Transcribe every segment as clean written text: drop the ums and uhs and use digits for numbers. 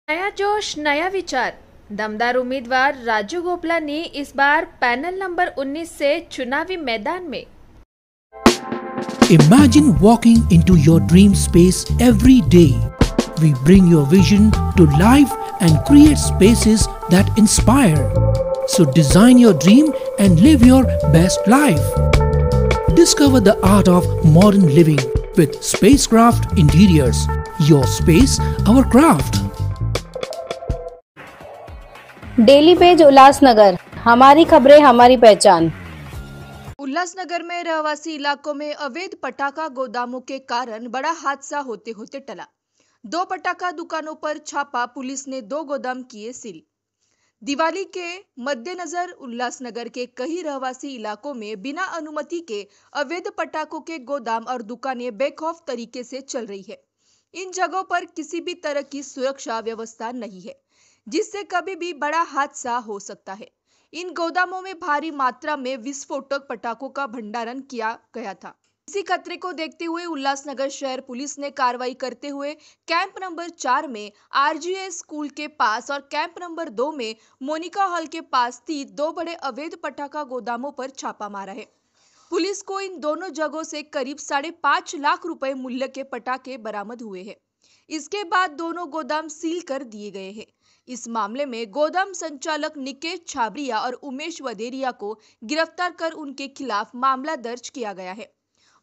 नया जोश नया विचार। दमदार उम्मीदवार राजू गोपलानी इस बार पैनल नंबर 19 से चुनावी मैदान में। Imagine walking into your dream space every day. We bring your vision to life and create spaces that inspire. So design your dream and live your best life. Discover the art of modern living with Spacecraft Interiors. Your space, our craft. Daily page Ulhasnagar, हमारी खबरें हमारी पहचान। उल्लासनगर में रहवासी इलाकों में अवैध पटाखा गोदामों के कारण बड़ा हादसा होते होते टला। 2 पटाखा दुकानों पर छापा, पुलिस ने 2 गोदाम किए सील। दिवाली के मद्देनजर उल्लासनगर के कई रहवासी इलाकों में बिना अनुमति के अवैध पटाखों के गोदाम और दुकानें बेखौफ तरीके से चल रही है। इन जगहों पर किसी भी तरह की सुरक्षा व्यवस्था नहीं है, जिससे कभी भी बड़ा हादसा हो सकता है। इन गोदामों में भारी मात्रा में विस्फोटक पटाखों का भंडारण किया गया था। इसी खतरे को देखते हुए उल्लासनगर शहर पुलिस ने कार्रवाई करते हुए कैंप नंबर 4 में आरजीएस स्कूल के पास और कैंप नंबर 2 में मोनिका हॉल के पास स्थित 2 बड़े अवैध पटाखा गोदामों पर छापा मारा है। पुलिस को इन दोनों जगहों से करीब 5.5 लाख रुपए मूल्य के पटाखे बरामद हुए हैं। इसके बाद दोनों गोदाम सील कर दिए गए हैं। इस मामले में गोदाम संचालक निकेश छाबरिया और उमेश वदेरिया को गिरफ्तार कर उनके खिलाफ मामला दर्ज किया गया है।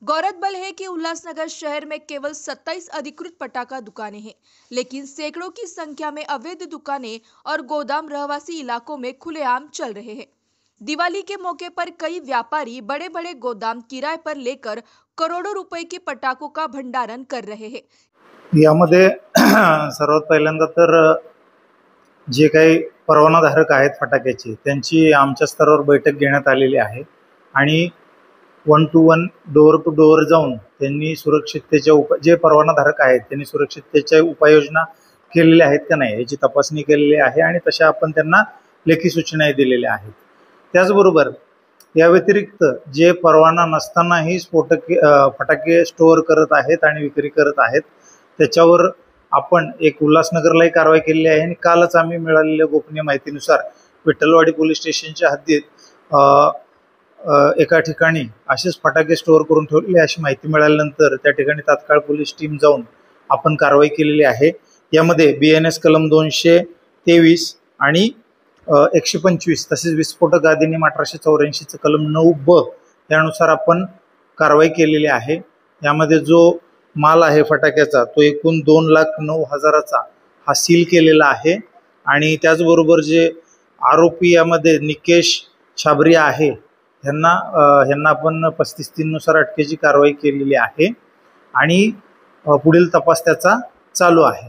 गौरतलब है कि उल्लासनगर शहर में केवल 27 अधिकृत पटाखा दुकानें हैं, लेकिन सैकड़ों की संख्या में अवैध दुकानें और गोदाम रहवासी इलाकों में खुलेआम चल रहे हैं। दिवाली के मौके पर कई व्यापारी बड़े बड़े गोदाम किराए पर लेकर करोड़ों रुपए के पटाखों का भंडारण कर रहे हैं। यामध्ये सर्वात पहिल्यांदा तर जे काही परवानाधारक आहेत फटाक्याचे त्यांची आमच्या स्तरावर बैठक घेण्यात आलेली आहे आणि 1 to 1 डोअर टू डोअर जाऊन त्यांनी सुरक्षिततेच्या जे परवानाधारक आहेत त्यांनी सुरक्षिततेच्या उपाययोजना केलेल्या आहेत का नाही याची तपासणी केलेली आहे आणि तशा आपण त्यांना लेखी सूचनाही दिलेल्या आहेत। त्याचबरोबर या व्यतिरिक्त जे परवाना नसतानाही फटाके स्टोअर करत आहेत आणि विक्री करत आहेत त्याच्यावर आपण एक उल्हासनगरलाही कारवाई केलेली आहे आणि कालच आम्ही मिळालेल्या गोपनीय माहितीनुसार विठ्ठलवाडी पोलीस स्टेशनच्या हद्दीत एका ठिकाणी असेच फटाके स्टोअर करून ठेवलेले अशी माहिती मिळाल्यानंतर त्या ठिकाणी तात्काळ पोलीस टीम जाऊन आपण कारवाई केलेली आहे। यामध्ये BNS कलम 223 आणि 125 तसेच विस्फोटक अधिनियम 1884 कलम 9B यानुसार आपण कारवाई केलेली आहे। यामध्ये जो माल आहे फटाक्याचा तो एकूण 2,09,000चा हा सील केलेला आहे आणि त्याचबरोबर जे आरोपी यामध्ये निकेश छाबरिया आहे यांना आपण 35(3) नुसार अटकेची कारवाई केलेली आहे आणि पुढील तपास त्याचा चालू आहे।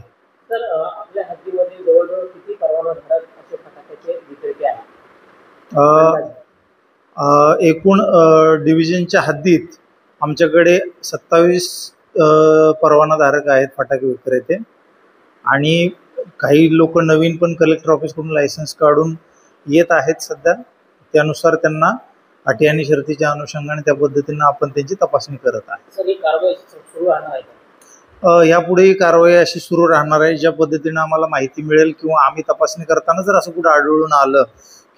तर आपल्या हद्दीमध्ये जवळजवळ किती परवानाधारक असे फटाक्याचे विक्रेते आहेत? एकूण डिव्हिजनच्या हद्दीत आमच्याकडे 27 परवानाधारक आहेत फटाके विक्रेते आणि काही लोक नवीन पण कलेक्टर ऑफिसकडून लायसन्स काढून येत आहेत सध्या। त्यानुसार त्यांना अटी आणि शर्तीच्या अनुषंगाने त्या पद्धतीने आपण त्यांची तपासणी करत आहे। सर, ही कारवाई सुरू राहणार आहे का? यापुढेही कारवाई अशी सुरू राहणार आहे। ज्या पद्धतीने आम्हाला माहिती मिळेल किंवा आम्ही तपासणी करताना जर असं कुठे आढळून आलं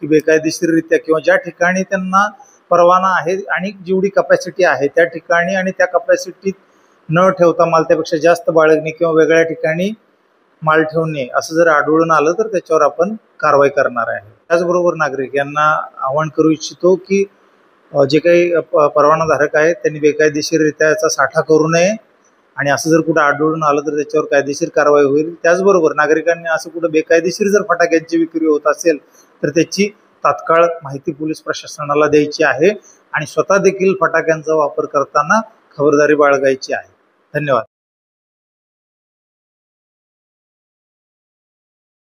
की बेकायदेशीररित्या किंवा ज्या ठिकाणी त्यांना परवाना आहे आणि जेवढी कॅपॅसिटी आहे त्या ठिकाणी आणि त्या कॅपॅसिटीत न ठेवता माल त्यापेक्षा जास्त बाळगणे किंवा वेगळ्या ठिकाणी माल ठेवणे असं जर आढळून आलं तर त्याच्यावर आपण कारवाई करणार आहे। त्याचबरोबर नागरिक यांना आवाहन करू इच्छितो की जे काही परवानाधारक आहेत त्यांनी बेकायदेशीररित्या याचा साठा करू नये आणि असं जर कुठं आढळून आलं तर त्याच्यावर कायदेशीर कारवाई होईल। त्याचबरोबर नागरिकांनी असं कुठं बेकायदेशीर जर फटाक्यांची विक्री होत असेल तर त्याची तात्काळ माहिती पोलीस प्रशासनाला द्यायची आहे आणि स्वतः देखील फटाक्यांचा वापर करताना खबरदारी बाळगायची आहे। धन्यवाद।